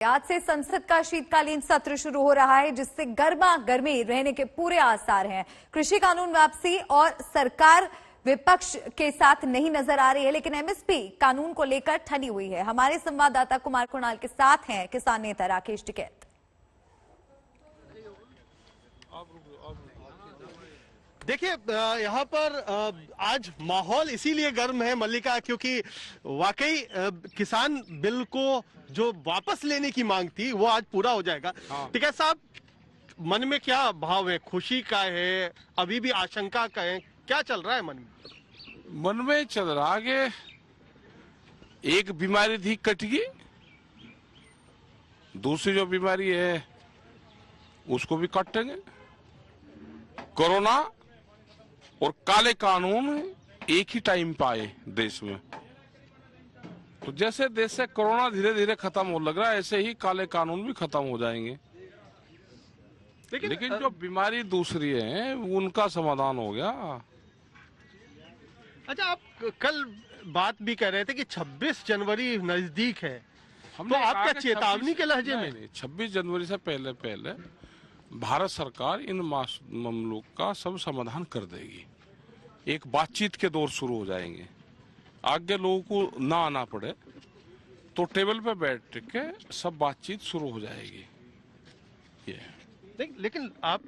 आज से संसद का शीतकालीन सत्र शुरू हो रहा है, जिससे गर्मा गर्मी रहने के पूरे आसार हैं। कृषि कानून वापसी और सरकार विपक्ष के साथ नहीं नजर आ रही है, लेकिन एमएसपी कानून को लेकर ठनी हुई है। हमारे संवाददाता कुमार कुणाल के साथ हैं किसान नेता राकेश टिकैत। देखिए, यहाँ पर आज माहौल इसीलिए गर्म है मल्लिका, क्योंकि वाकई किसान बिल को जो वापस लेने की मांग थी वो आज पूरा हो जाएगा। टिकैत साहब, मन में क्या भाव है? खुशी का है, अभी भी आशंका का है, क्या चल रहा है मन में? मन में चल रहा कि एक बीमारी थी कट गई, दूसरी जो बीमारी है उसको भी काटेंगे। कोरोना और काले कानून एक ही टाइम पे आए देश में, तो जैसे देश से कोरोना धीरे धीरे खत्म हो लग रहा है, ऐसे ही काले कानून भी खत्म हो जाएंगे। लेकिन जो बीमारी दूसरी है उनका समाधान हो गया। अच्छा, आप कल बात भी कर रहे थे कि 26 जनवरी नजदीक है, तो आप क्या चेतावनी के लहजे में? नहीं, 26 जनवरी से पहले भारत सरकार इन मामलों का सब समाधान कर देगी। एक बातचीत के दौर शुरू हो जाएंगे, आगे लोगों को ना आना पड़े तो टेबल पे बैठ के सब बातचीत शुरू हो जाएगी। ये लेकिन आप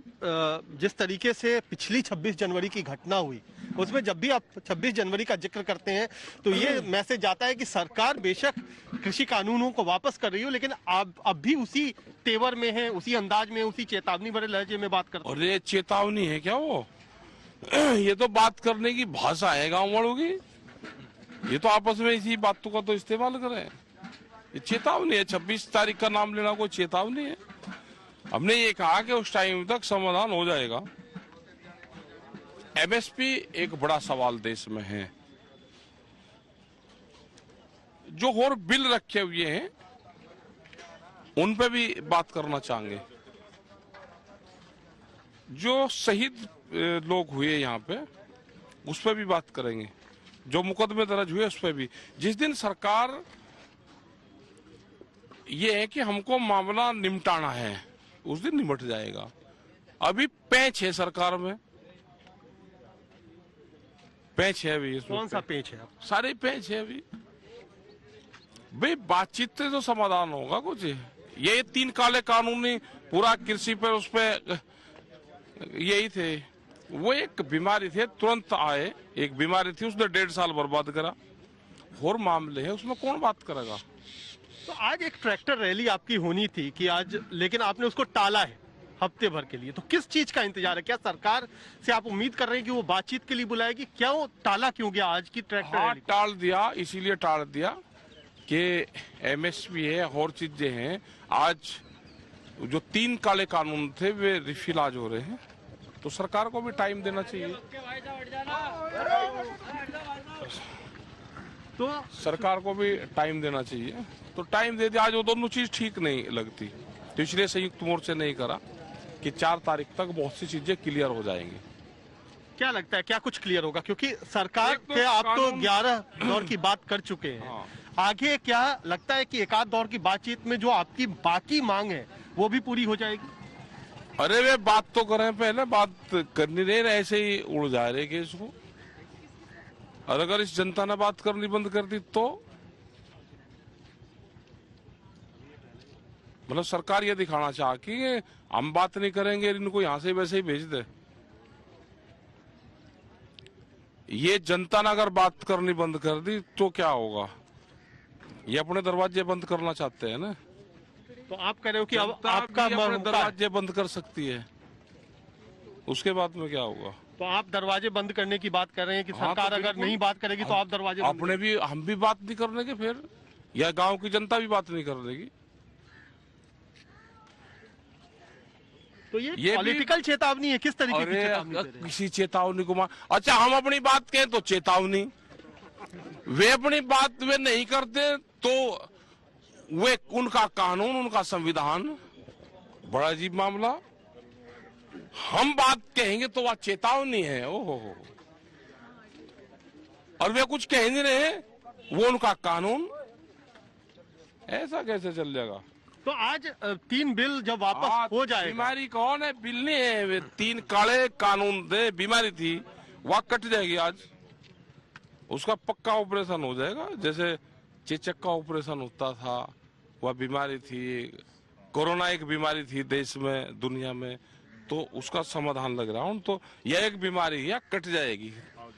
जिस तरीके से पिछली 26 जनवरी की घटना हुई, उसमें जब भी आप 26 जनवरी का जिक्र करते हैं तो ये मैसेज आता है कि सरकार बेशक कृषि कानूनों को वापस कर रही हो, लेकिन आप अब भी उसी तेवर में है, उसी अंदाज में, उसी चेतावनी भरे लहजे में बात करते हैं। और ये चेतावनी है क्या? वो ये तो बात करने की भाषा है गाँव वालों की। ये तो आपस में इसी बातों का तो इस्तेमाल करें। ये चेतावनी है, 26 तारीख का नाम लेना कोई चेतावनी है? हमने ये कहा कि उस टाइम तक समाधान हो जाएगा। एमएसपी एक बड़ा सवाल देश में है। जो और बिल रखे हुए हैं उन पे भी बात करना चाहेंगे। जो शहीद लोग हुए यहाँ पे उस पर भी बात करेंगे। जो मुकदमे दर्ज हुए उस पर भी। जिस दिन सरकार ये है कि हमको मामला निपटाना है, उस दिन निपट जाएगा। अभी पेंच है सरकार में, पेंच है अभी। कौन सा पेंच है? सारे पेंच है अभी। भाई बातचीत से तो समाधान होगा कुछ। ये 3 काले कानून ही पूरा कृषि पर उस पर यही थे। वो एक बीमारी थी, तुरंत आए। एक बीमारी थी, उसने 1.5 साल बर्बाद करा। और मामले है, उसमें कौन बात करेगा? तो आज एक ट्रैक्टर रैली आपकी होनी थी कि आज, लेकिन आपने उसको टाला है हफ्ते भर के लिए। तो किस चीज का इंतजार है? क्या सरकार से आप उम्मीद कर रहे हैं कि वो बातचीत के लिए बुलाएगी? क्या वो टाला क्यों गया आज की ट्रैक्टर रैली? टाल दिया, इसीलिए टाल दिया कि एमएसपी है और चीजें हैं। आज जो 3 काले कानून थे वे रिफिल आज हो रहे हैं, तो सरकार को भी टाइम देना चाहिए। तो सरकार को भी टाइम देना चाहिए, तो टाइम दे दिया। आज वो दोनों चीज ठीक नहीं लगती, तो इसलिए संयुक्त मोर्चे नहीं करा कि 4 तारीख तक बहुत सी चीजें क्लियर हो जाएंगी। क्या लगता है क्या कुछ क्लियर होगा? क्योंकि सरकार के आप तो 11 दौर की बात कर चुके हैं। हाँ। आगे क्या लगता है कि एक आध दौर की बातचीत में जो आपकी बाकी मांग है वो भी पूरी हो जाएगी? अरे वे बात तो करें, पहले बात करनी नहीं रहे, ऐसे ही उड़ जा रहे केस को। और अगर इस जनता ने बात करनी बंद कर दी तो मतलब सरकार ये दिखाना चाह कि हम बात नहीं करेंगे, इनको यहां से वैसे ही भेज दे। ये जनता ने अगर बात करनी बंद कर दी तो क्या होगा? ये अपने दरवाजे बंद करना चाहते हैं ना। तो आप कह रहे हो कि अब आपका अपने दरवाजे बंद कर सकती है, उसके बाद में क्या होगा? तो आप दरवाजे बंद करने की बात कर रहे हैं कि सरकार तो अगर नहीं बात करेगी तो आप दरवाजे अपने भी, हम भी बात नहीं करने के, फिर या गांव की जनता भी बात नहीं कर देगी। तो ये पॉलिटिकल चेतावनी है? किस तरीके की चेतावनी? किसी चेतावनी को अच्छा, हम अपनी बात कहें तो चेतावनी, वे अपनी बात वे नहीं करते तो वे उनका कानून, उनका संविधान, बड़ा अजीब मामला। हम बात कहेंगे तो वह चेतावनी है। ओहो, और वे कुछ कह नहीं रहे, वो उनका कानून। ऐसा कैसे चल जाएगा? तो आज 3 बिल जब वापस हो जाएगा, बीमारी कौन है? बिल नहीं है, वे 3 काले कानून दे बीमारी थी वह कट जाएगी आज। उसका पक्का ऑपरेशन हो जाएगा, जैसे चेचक का ऑपरेशन होता था, वह बीमारी थी, कोरोना एक बीमारी थी देश में दुनिया में, तो उसका समाधान लग रहा हूँ। तो यह एक बीमारी है, कट जाएगी,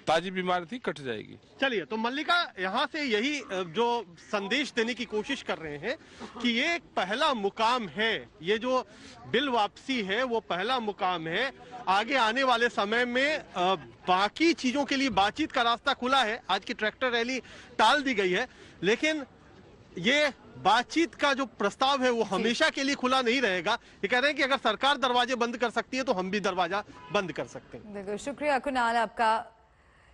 ताजी बीमारी थी, कट जाएगी। चलिए, तो मल्लिका यहाँ से यही जो संदेश देने की कोशिश कर रहे हैं कि ये एक पहला मुकाम है, ये जो बिल वापसी है वो पहला मुकाम है। आगे आने वाले समय में बाकी चीजों के लिए बातचीत का रास्ता खुला है। आज की ट्रैक्टर रैली टाल दी गई है, लेकिन ये बातचीत का जो प्रस्ताव है वो हमेशा के लिए खुला नहीं रहेगा। ये कह रहे हैं कि अगर सरकार दरवाजे बंद कर सकती है तो हम भी दरवाजा बंद कर सकते हैं। बिल्कुल, शुक्रिया कुणाल आपका।